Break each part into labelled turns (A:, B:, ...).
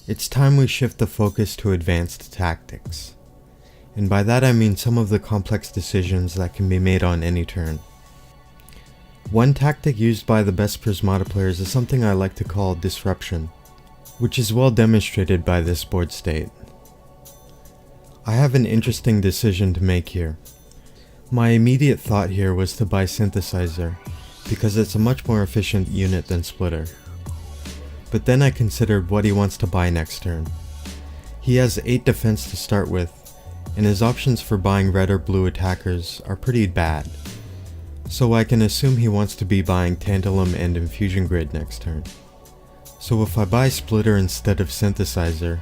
A: It's time we shift the focus to advanced tactics. And by that I mean some of the complex decisions that can be made on any turn. One tactic used by the best Prismata players is something I like to call disruption, which is well demonstrated by this board state. I have an interesting decision to make here. My immediate thought here was to buy Synthesizer, because it's a much more efficient unit than Splitter. But then I considered what he wants to buy next turn. He has 8 defense to start with, and his options for buying red or blue attackers are pretty bad. So I can assume he wants to be buying Tantalum and Infusion Grid next turn. So if I buy Splitter instead of Synthesizer,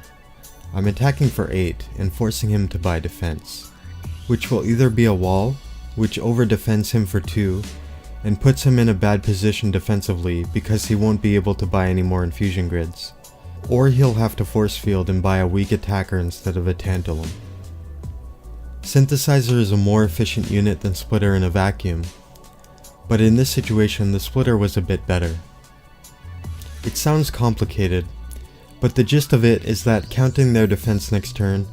A: I'm attacking for 8 and forcing him to buy defense, which will either be a wall, which over-defends him for 2, and puts him in a bad position defensively because he won't be able to buy any more Infusion Grids, or he'll have to force field and buy a weak attacker instead of a Tantalum. Synthesizer is a more efficient unit than Splitter in a vacuum, but in this situation the Splitter was a bit better. It sounds complicated, but the gist of it is that counting their defense next turn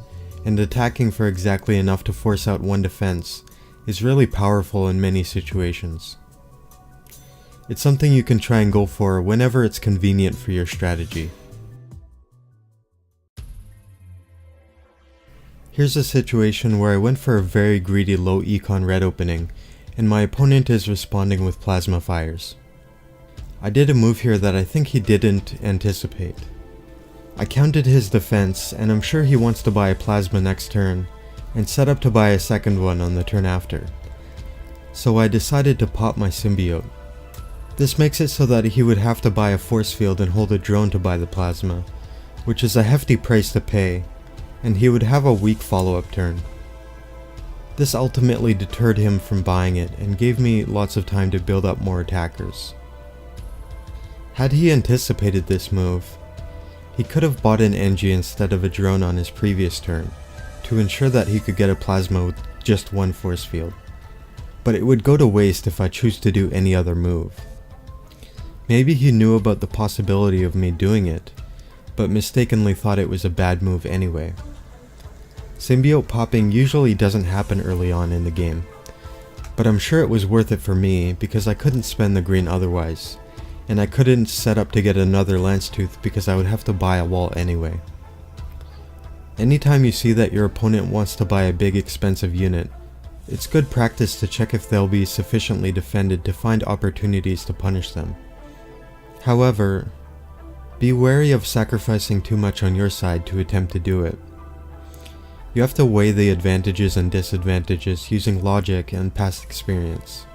A: and attacking for exactly enough to force out one defense is really powerful in many situations. It's something you can try and go for whenever it's convenient for your strategy. Here's a situation where I went for a very greedy low econ red opening, and my opponent is responding with plasma fires. I did a move here that I think he didn't anticipate. I counted his defense, and I'm sure he wants to buy a plasma next turn, and set up to buy a second one on the turn after. So I decided to pop my symbiote. This makes it so that he would have to buy a force field and hold a drone to buy the plasma, which is a hefty price to pay, and he would have a weak follow-up turn. This ultimately deterred him from buying it and gave me lots of time to build up more attackers. Had he anticipated this move, he could have bought an NG instead of a drone on his previous turn, to ensure that he could get a plasma with just one force field, but it would go to waste if I choose to do any other move. Maybe he knew about the possibility of me doing it, but mistakenly thought it was a bad move anyway. Symbiote popping usually doesn't happen early on in the game, but I'm sure it was worth it for me because I couldn't spend the green otherwise, and I couldn't set up to get another Lance Tooth because I would have to buy a wall anyway. Anytime you see that your opponent wants to buy a big expensive unit, it's good practice to check if they'll be sufficiently defended to find opportunities to punish them. However, be wary of sacrificing too much on your side to attempt to do it. You have to weigh the advantages and disadvantages using logic and past experience.